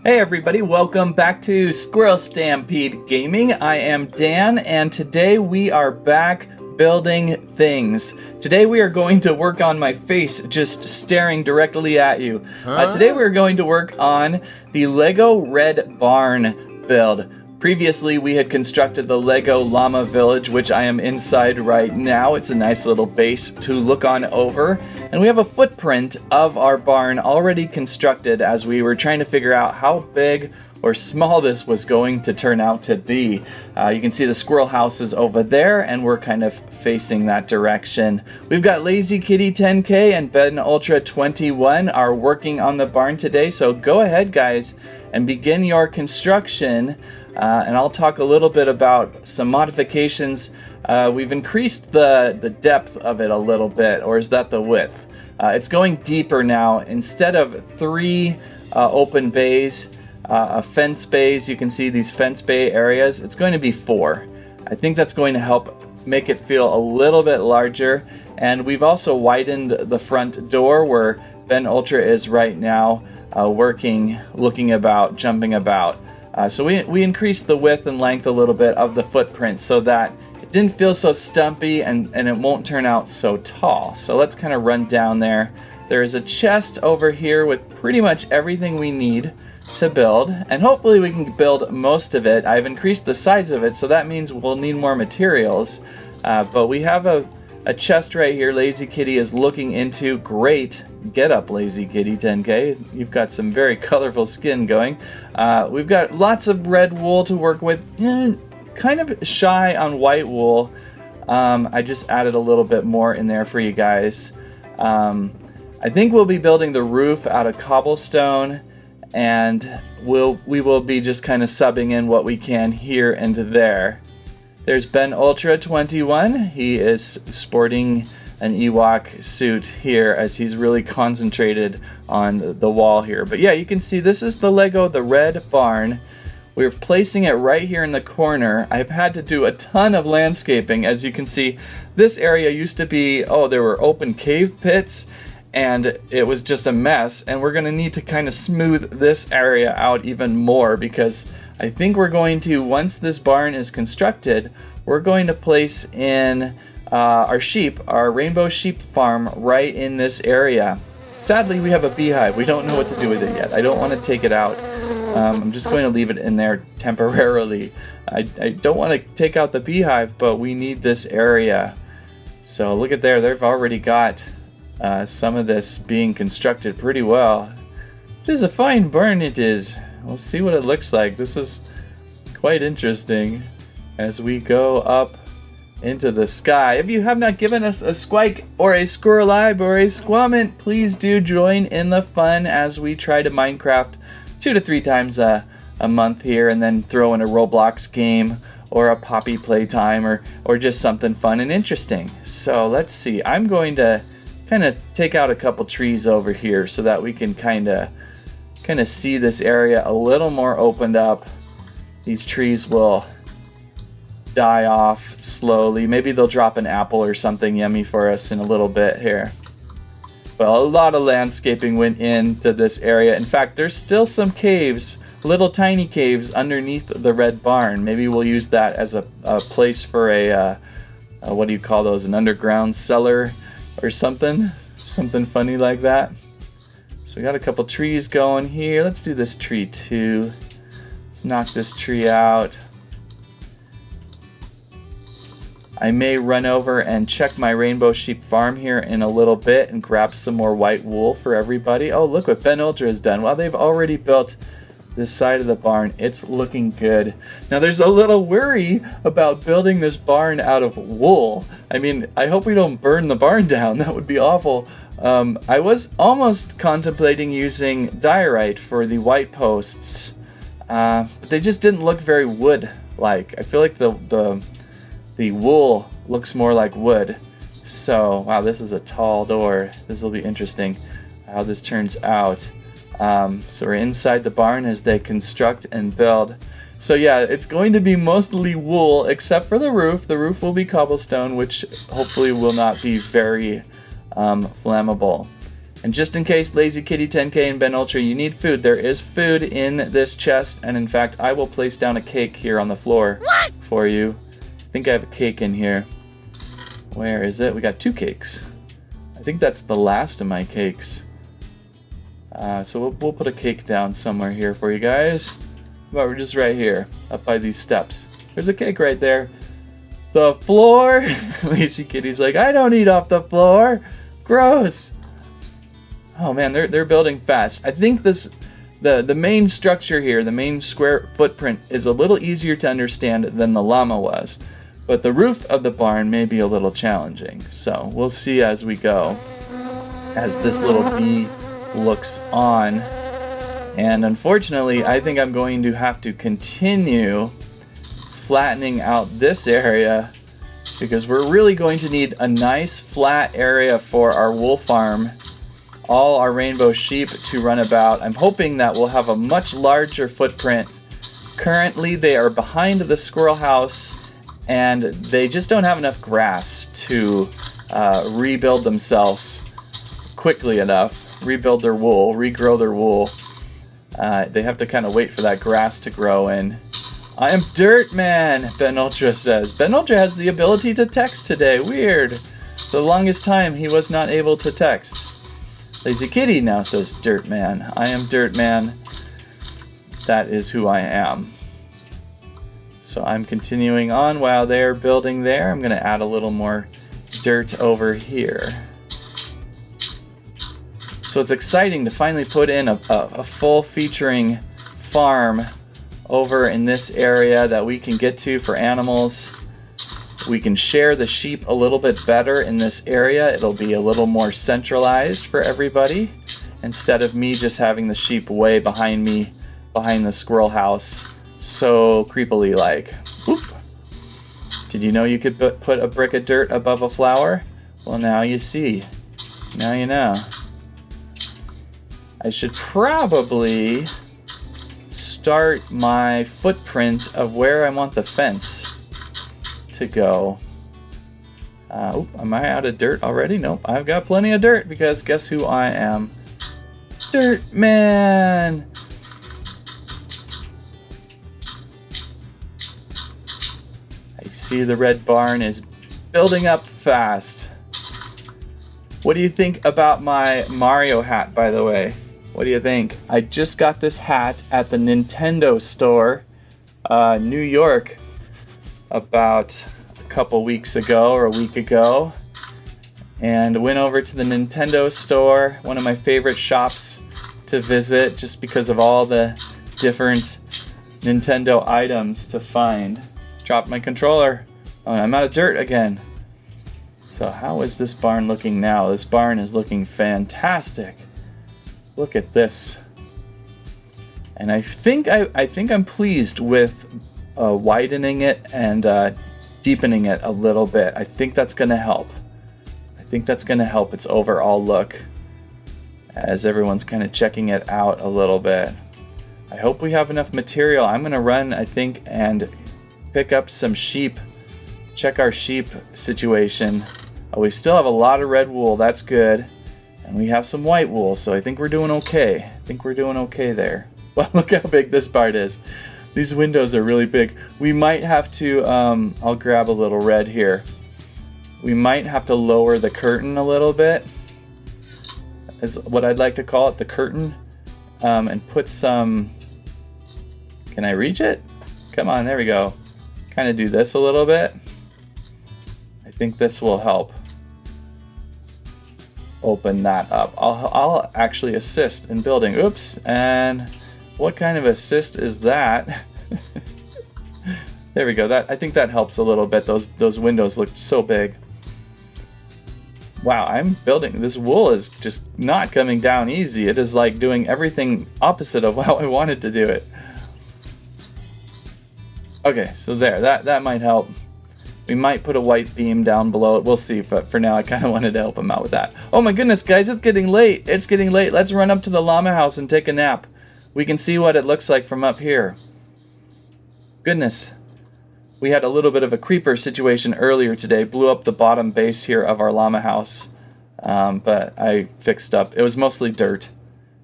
Hey everybody, welcome back to SQRL Stampede Gaming. I am Dan, and today we are back building things. Today we are going to work on my face just staring directly at you. Today we are going to work on the LEGO Red Barn build. Previously we had constructed the LEGO Llama Village, which I am inside right now. It's a nice little base to look on over. And we have a footprint of our barn already constructed as we were trying to figure out how big or small this was going to turn out to be. You can see the squirrel house is over there and we're kind of facing that direction. We've got Lazy Kitty 10K and Ben Ultra 21 are working on the barn today, so go ahead guys and begin your construction. And I'll talk a little bit about some modifications. We've increased the depth of it a little bit, or is that the width? It's going deeper now. Instead of 3 open bays, fence bays, you can see these fence bay areas, it's going to be 4. I think that's going to help make it feel a little bit larger. And we've also widened the front door where Ben Ultra is right now, working, looking about, jumping about. So we increased the width and length a little bit of the footprint so that it didn't feel so stumpy and it won't turn out so tall. So let's kind of run down there. There's a chest over here with pretty much everything we need to build, and hopefully we can build most of it. I've increased the size of it, so that means we'll need more materials. But we have a chest right here Lazy Kitty is looking into. Great. Get up, Lazy Kitty 10K. You've got some very colorful skin going. We've got lots of red wool to work with. Kind of shy on white wool. I just added a little bit more in there for you guys. I think we'll be building the roof out of cobblestone, and we will be just kind of subbing in what we can here and there. There's Ben Ultra 21. He is sporting an Ewok suit here as he's really concentrated on the wall here. But yeah, you can see this is the LEGO, the Red Barn. We're placing it right here in the corner. I've had to do a ton of landscaping. As you can see, this area used to be, there were open cave pits, and it was just a mess. And we're gonna need to kind of smooth this area out even more, because I think we're going to, once this barn is constructed, we're going to place in our sheep, our rainbow sheep farm right in this area. Sadly, we have a beehive. We don't know what to do with it yet. I don't want to take it out. I'm just going to leave it in there temporarily. I don't want to take out the beehive, but we need this area. So look at there. They've already got some of this being constructed pretty well. It is a fine barn, it is. We'll see what it looks like. This is quite interesting as we go up into the sky. If you have not given us a squike or a squirrelibe or a squament, please do join in the fun as we try to Minecraft 2 to 3 times a month here, and then throw in a Roblox game or a Poppy playtime or just something fun and interesting. So let's see. I'm going to kind of take out a couple trees over here so that we can kind of see this area a little more opened up. These trees will die off slowly. Maybe they'll drop an apple or something yummy for us in a little bit here. Well, a lot of landscaping went into this area. In fact, there's still some caves, little tiny caves underneath the red barn. Maybe we'll use that as a place for a what do you call those, an underground cellar or something funny like that. So we got a couple trees going here. Let's do this tree too. Let's knock this tree out. I may run over and check my rainbow sheep farm here in a little bit and grab some more white wool for everybody. Oh, look what Ben Ultra has done. Well, they've already built this side of the barn. It's looking good. Now, there's a little worry about building this barn out of wool. I mean, I hope we don't burn the barn down. That would be awful. I was almost contemplating using diorite for the white posts, but they just didn't look very wood-like. I feel like the wool looks more like wood. So, wow, this is a tall door. This will be interesting how this turns out. So we're inside the barn as they construct and build. So yeah, it's going to be mostly wool except for the roof. The roof will be cobblestone, which hopefully will not be very flammable. And just in case Lazy Kitty 10K and Ben Ultra, you need food, there is food in this chest. And in fact, I will place down a cake here on the floor for you. I think I have a cake in here. Where is it? We got 2 cakes. I think that's the last of my cakes. So we'll put a cake down somewhere here for you guys. But we're just right here, up by these steps. There's a cake right there. The floor? Lazy Kitty's like, I don't eat off the floor. Gross. Oh man, they're building fast. I think the main structure here, the main square footprint, is a little easier to understand than the llama was. But the roof of the barn may be a little challenging. So we'll see as we go, as this little bee looks on. And unfortunately, I think I'm going to have to continue flattening out this area, because we're really going to need a nice flat area for our wool farm, all our rainbow sheep to run about. I'm hoping that we'll have a much larger footprint. Currently, they are behind the squirrel house, and they just don't have enough grass to rebuild themselves quickly enough, rebuild their wool, regrow their wool. They have to kind of wait for that grass to grow in. I am Dirt Man, Ben Ultra says. Ben Ultra has the ability to text today. Weird. For the longest time, he was not able to text. Lazy Kitty now says Dirt Man. I am Dirt Man. That is who I am. So I'm continuing on while they're building there. I'm going to add a little more dirt over here. So it's exciting to finally put in a full featuring farm over in this area that we can get to for animals. We can share the sheep a little bit better in this area. It'll be a little more centralized for everybody, instead of me just having the sheep way behind me, behind the squirrel house, so creepily like. Whoop. Did you know you could put a brick of dirt above a flower? Well, now you see. Now you know. I should probably start my footprint of where I want the fence to go. Am I out of dirt already? Nope, I've got plenty of dirt, because guess who I am? Dirt Man! I see the red barn is building up fast. What do you think about my Mario hat, by the way? What do you think? I just got this hat at the Nintendo store, New York, about a couple weeks ago or a week ago, and went over to the Nintendo store, one of my favorite shops to visit, just because of all the different Nintendo items to find. Dropped my controller. Oh, I'm out of dirt again. So how is this barn looking now? This barn is looking fantastic. Look at this. And I think I'm pleased with widening it and deepening it a little bit. I think that's going to help. I think that's going to help its overall look, as everyone's kind of checking it out a little bit. I hope we have enough material. I'm going to run, I think, and pick up some sheep. Check our sheep situation. Oh, we still have a lot of red wool. That's good. And we have some white wool, so I think we're doing okay. I think we're doing okay there. Well, look how big this part is. These windows are really big. We might have to, I'll grab a little red here. We might have to lower the curtain a little bit, is what I'd like to call it, the curtain, and put some, can I reach it? Come on, there we go. Kind of do this a little bit. I think this will help open that up. I'll actually assist in building. Oops, and what kind of assist is that? There we go. I think that helps a little bit. Those windows look so big. Wow, I'm building. This wool is just not coming down easy. It is like doing everything opposite of how I wanted to do it. Okay, so there. That might help. We might put a white beam down below it. We'll see, but for now I kind of wanted to help him out with that. Oh my goodness, guys, it's getting late. It's getting late. Let's run up to the llama house and take a nap. We can see what it looks like from up here. Goodness. We had a little bit of a creeper situation earlier today. Blew up the bottom base here of our llama house. but I fixed up. It was mostly dirt,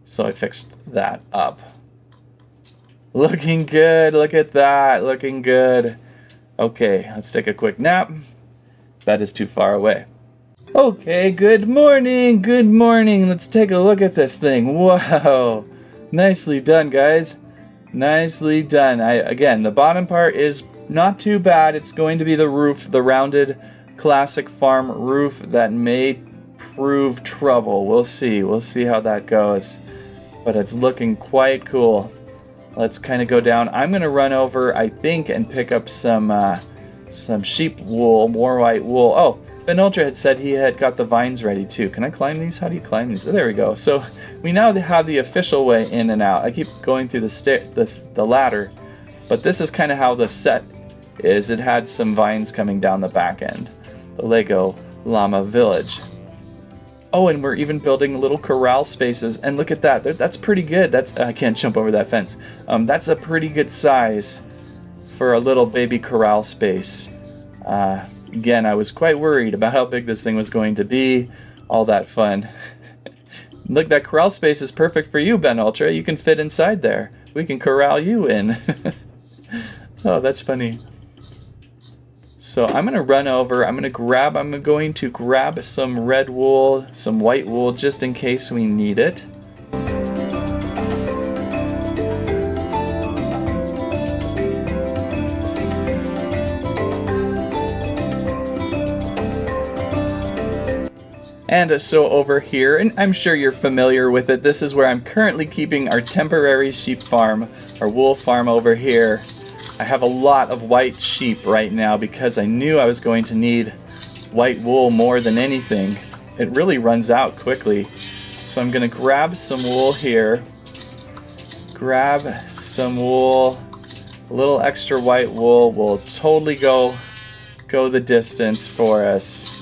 so I fixed that up. Looking good. Look at that. Looking good. Okay, let's take a quick nap. Bed is too far away. Okay, good morning. Good morning. Let's take a look at this thing. Wow. Nicely done, guys. Nicely done. Again, the bottom part is not too bad. It's going to be the roof, the rounded classic farm roof that may prove trouble. We'll see. We'll see how that goes. But it's looking quite cool. Let's kind of go down. I'm going to run over, I think, and pick up some sheep wool, more white wool. Oh, Ben Ultra had said he had got the vines ready too. Can I climb these? How do you climb these? Oh, there we go. So we now have the official way in and out. I keep going through the ladder, but this is kind of how the set is. It had some vines coming down the back end. The Lego Llama Village. Oh, and we're even building little corral spaces. And look at that. That's pretty good. I can't jump over that fence. That's a pretty good size for a little baby corral space. Again, I was quite worried about how big this thing was going to be. All that fun. Look, that corral space is perfect for you, Ben Ultra. You can fit inside there. We can corral you in. Oh, that's funny. So I'm going to run over. I'm going to grab some red wool, some white wool, just in case we need it. And so over here, and I'm sure you're familiar with it, this is where I'm currently keeping our temporary sheep farm, our wool farm over here. I have a lot of white sheep right now because I knew I was going to need white wool more than anything. It really runs out quickly. So I'm going to grab some wool here. Grab some wool. A little extra white wool will totally go the distance for us.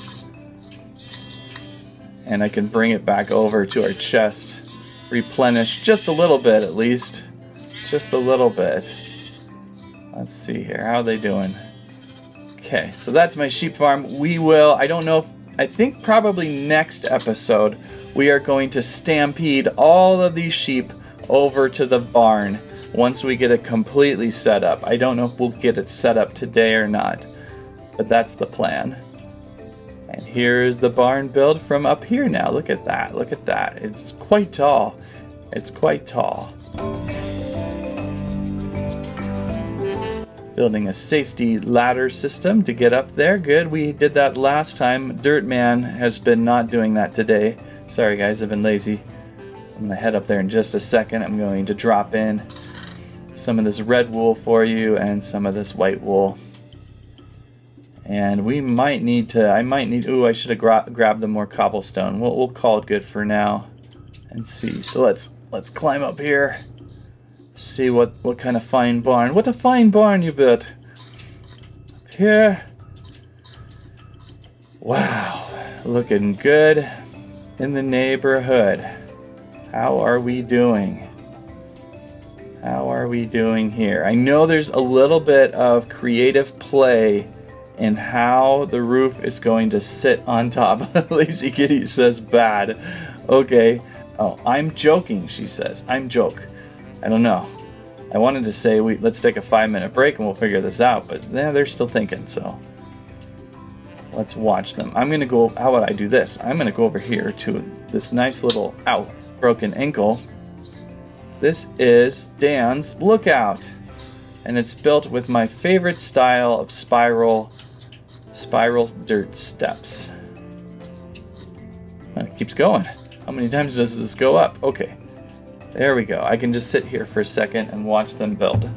And I can bring it back over to our chest. Replenish just a little bit at least. Just a little bit. Let's see here. How are they doing? Okay, so that's my sheep farm. I think probably next episode we are going to stampede all of these sheep over to the barn once we get it completely set up. I don't know if we'll get it set up today or not, but that's the plan. And here's the barn build from up here now. Look at that. Look at that. It's quite tall. It's quite tall. Building a safety ladder system to get up there. Good. We did that last time. Dirtman has been not doing that today. Sorry guys, I've been lazy. I'm going to head up there in just a second. I'm going to drop in some of this red wool for you and some of this white wool. And we might need to, I should have grabbed the more cobblestone. We'll call it good for now and see. So let's climb up here. See what kind of fine barn. What a fine barn you built. Up here. Wow. Looking good in the neighborhood. How are we doing? How are we doing here? I know there's a little bit of creative play in how the roof is going to sit on top. Lazy Kitty says bad. Okay. Oh, I'm joking, she says. I'm joke. I don't know. I wanted to say let's take a 5-minute break and we'll figure this out, but yeah, they're still thinking, so let's watch them. I'm gonna go, how about I do this? I'm gonna go over here to this nice little, broken ankle. This is Dan's Lookout, and it's built with my favorite style of spiral dirt steps. It keeps going. How many times does this go up? Okay, there we go. I can just sit here for a second and watch them build.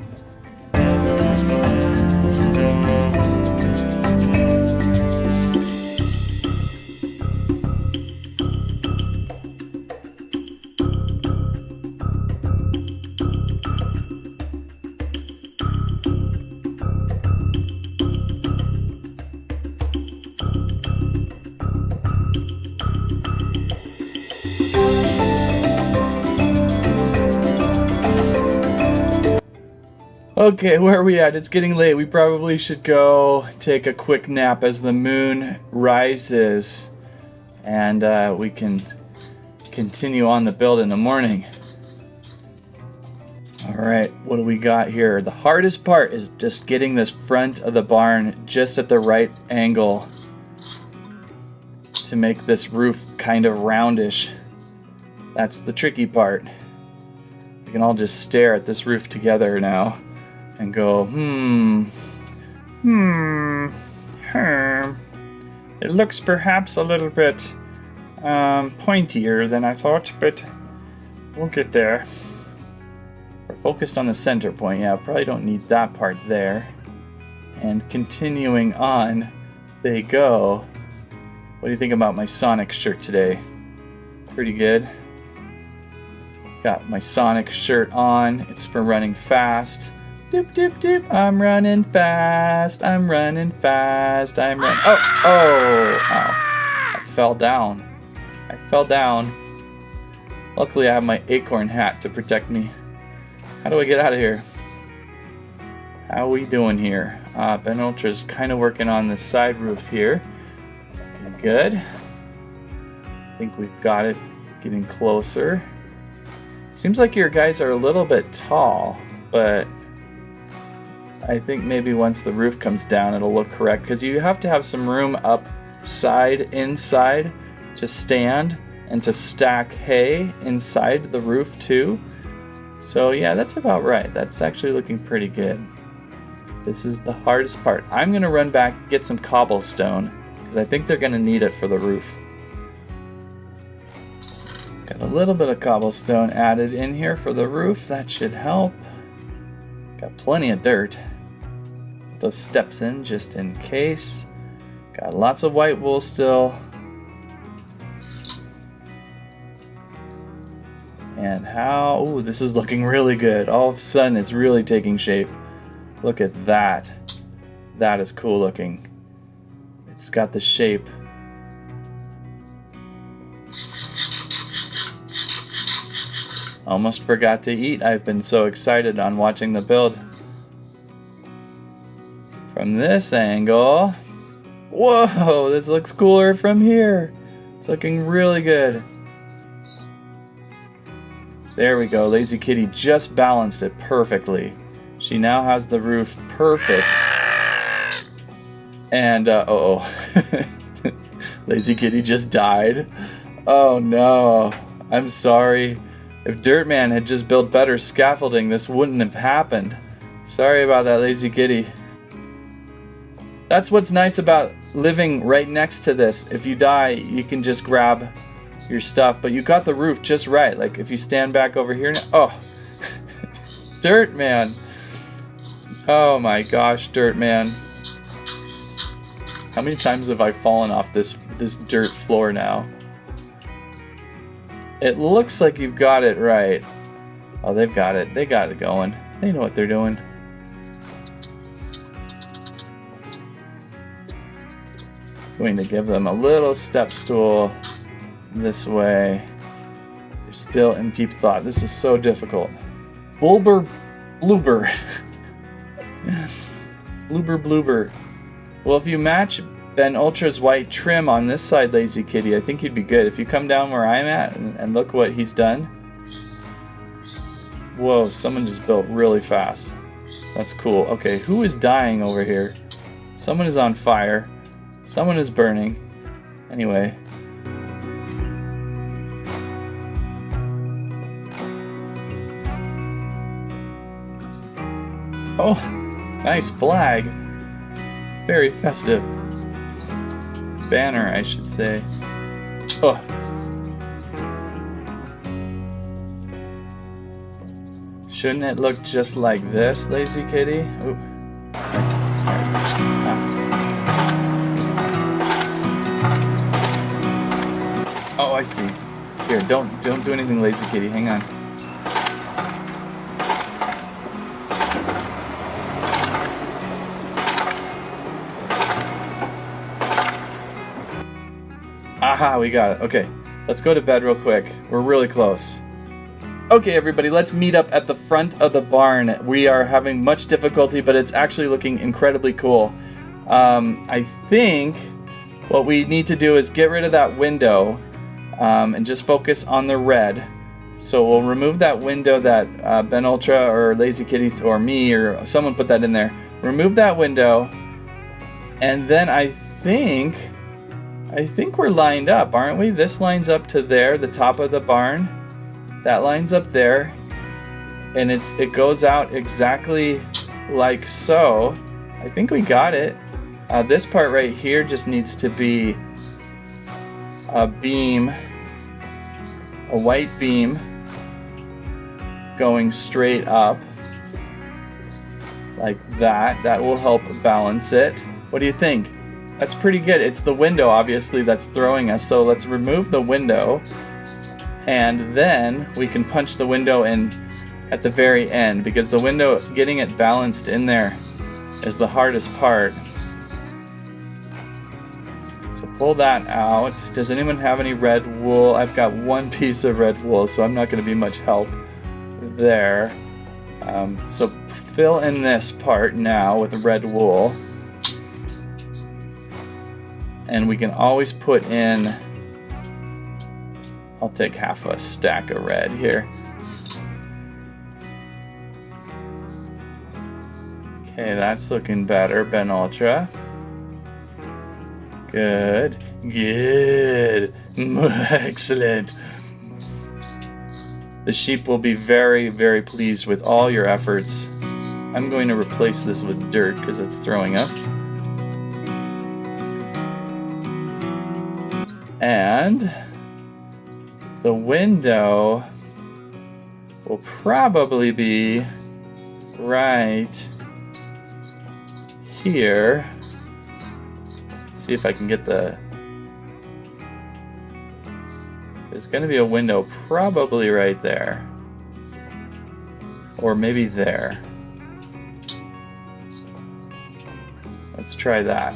Okay, where are we at? It's getting late. We probably should go take a quick nap as the moon rises. and we can continue on the build in the morning. Alright, what do we got here? The hardest part is just getting this front of the barn just at the right angle to make this roof kind of roundish. That's the tricky part. We can all just stare at this roof together now and go, It looks perhaps a little bit pointier than I thought, but we'll get there. We're focused on the center point. Yeah, probably don't need that part there. And continuing on, they go. What do you think about my Sonic shirt today? Pretty good. Got my Sonic shirt on. It's for running fast. Doop, doop, doop. I'm running fast. I'm running fast. Oh! I fell down. Luckily, I have my acorn hat to protect me. How do I get out of here? How we doing here? Ben Ultra's kind of working on the side roof here. Okay, good. I think we've got it getting closer. Seems like your guys are a little bit tall, but I think maybe once the roof comes down it'll look correct, because you have to have some room inside to stand and to stack hay inside the roof too. So yeah, that's about right. That's actually looking pretty good. This is the hardest part. I'm gonna run back, get some cobblestone, because I think they're gonna need it for the roof. Got a little bit of cobblestone added in here for the roof. That should help. Got plenty of dirt. Put those steps in just in case. Got lots of white wool still. And how... Ooh, this is looking really good. All of a sudden, it's really taking shape. Look at that. That is cool looking. It's got the shape. Almost forgot to eat. I've been so excited on watching the build. From this angle... Whoa, this looks cooler from here. It's looking really good. There we go. Lazy Kitty just balanced it perfectly. She now has the roof perfect. And, Lazy Kitty just died. Oh no. I'm sorry. If Dirtman had just built better scaffolding, this wouldn't have happened. Sorry about that, Lazy Kitty. That's what's nice about living right next to this. If you die, you can just grab your stuff, but you got the roof just right. Like if you stand back over here now, oh, Dirtman. Oh my gosh, Dirtman. How many times have I fallen off this dirt floor now? It looks like you've got it right. Oh, they've got it. They got it going. They know what they're doing. Going to give them a little step stool this way. They're still in deep thought. This is so difficult. Bloober. Bloober. Well, if you match Ben Ultra's white trim on this side, Lazy Kitty, I think you'd be good. If you come down where I'm at and look what he's done. Whoa, someone just built really fast. That's cool. Okay, who is dying over here? Someone is on fire. Someone is burning. Anyway. Oh, nice flag. Very festive. Banner, I should say. Oh. Shouldn't it look just like this, Lazy Kitty? Oop. Oh, I see. Here, don't do anything, Lazy Kitty. Hang on. Aha, we got it. Okay, let's go to bed real quick. We're really close. Okay, everybody, let's meet up at the front of the barn. We are having much difficulty, but it's actually looking incredibly cool. I think what we need to do is get rid of that window and just focus on the red. So we'll remove that window that Ben Ultra or Lazy Kitty or me or someone put that in there. Remove that window, and then I think we're lined up, aren't we? This lines up to there, the top of the barn. That lines up there, and it goes out exactly like so. I think we got it. This part right here just needs to be a beam, a white beam going straight up like that. That will help balance it. What do you think? That's pretty good. It's the window, obviously, that's throwing us. So let's remove the window, and then we can punch the window in at the very end, because the window, getting it balanced in there is the hardest part. So pull that out. Does anyone have any red wool? I've got one piece of red wool, so I'm not going to be much help there. So fill in this part now with red wool. And we can always put in, I'll take half a stack of red here. Okay, that's looking better, Ben Ultra. Good. Good. Excellent. The sheep will be very, very pleased with all your efforts. I'm going to replace this with dirt because it's throwing us. And the window will probably be right here. Let's see if I can get the... There's going to be a window probably right there. Or maybe there. Let's try that.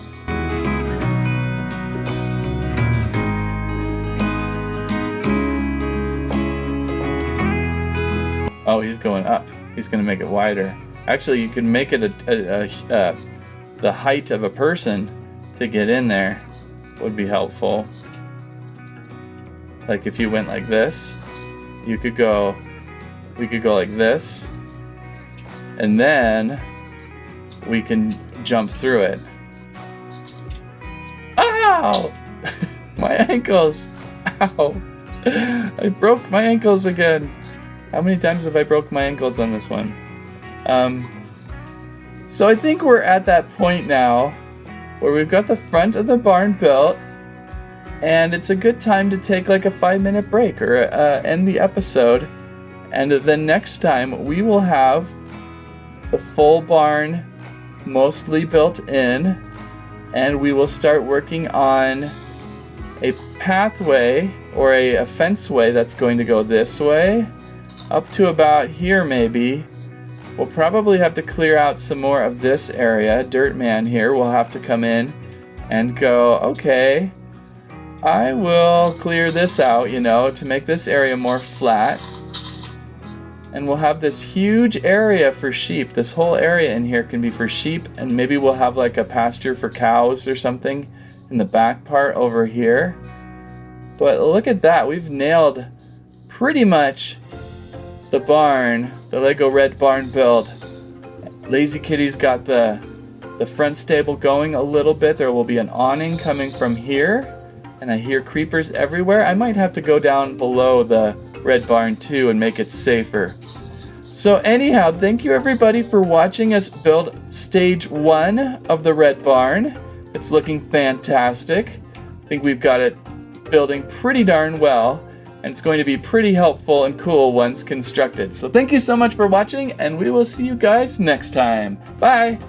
Oh, he's going up. He's going to make it wider. Actually, you can make it the height of a person to get in there would be helpful. Like if you went like this, we could go like this, and then we can jump through it. Ow! My ankles! Ow! I broke my ankles again. How many times have I broke my ankles on this one? So I think we're at that point now where we've got the front of the barn built, and it's a good time to take like a 5-minute break or end the episode. And then next time we will have the full barn mostly built in, and we will start working on a pathway or a fenceway that's going to go this way up to about here maybe. We'll probably have to clear out some more of this area. Dirt Man here will have to come in and go, okay, I will clear this out, you know, to make this area more flat. And we'll have this huge area for sheep. This whole area in here can be for sheep, and maybe we'll have like a pasture for cows or something in the back part over here. But look at that, we've nailed pretty much the barn, the LEGO Red Barn build. Lazy Kitty's got the front stable going a little bit. There will be an awning coming from here, and I hear creepers everywhere. I might have to go down below the Red Barn too and make it safer. So anyhow, thank you everybody for watching us build stage 1 of the Red Barn. It's looking fantastic. I think we've got it building pretty darn well, and it's going to be pretty helpful and cool once constructed. So thank you so much for watching, and we will see you guys next time. Bye!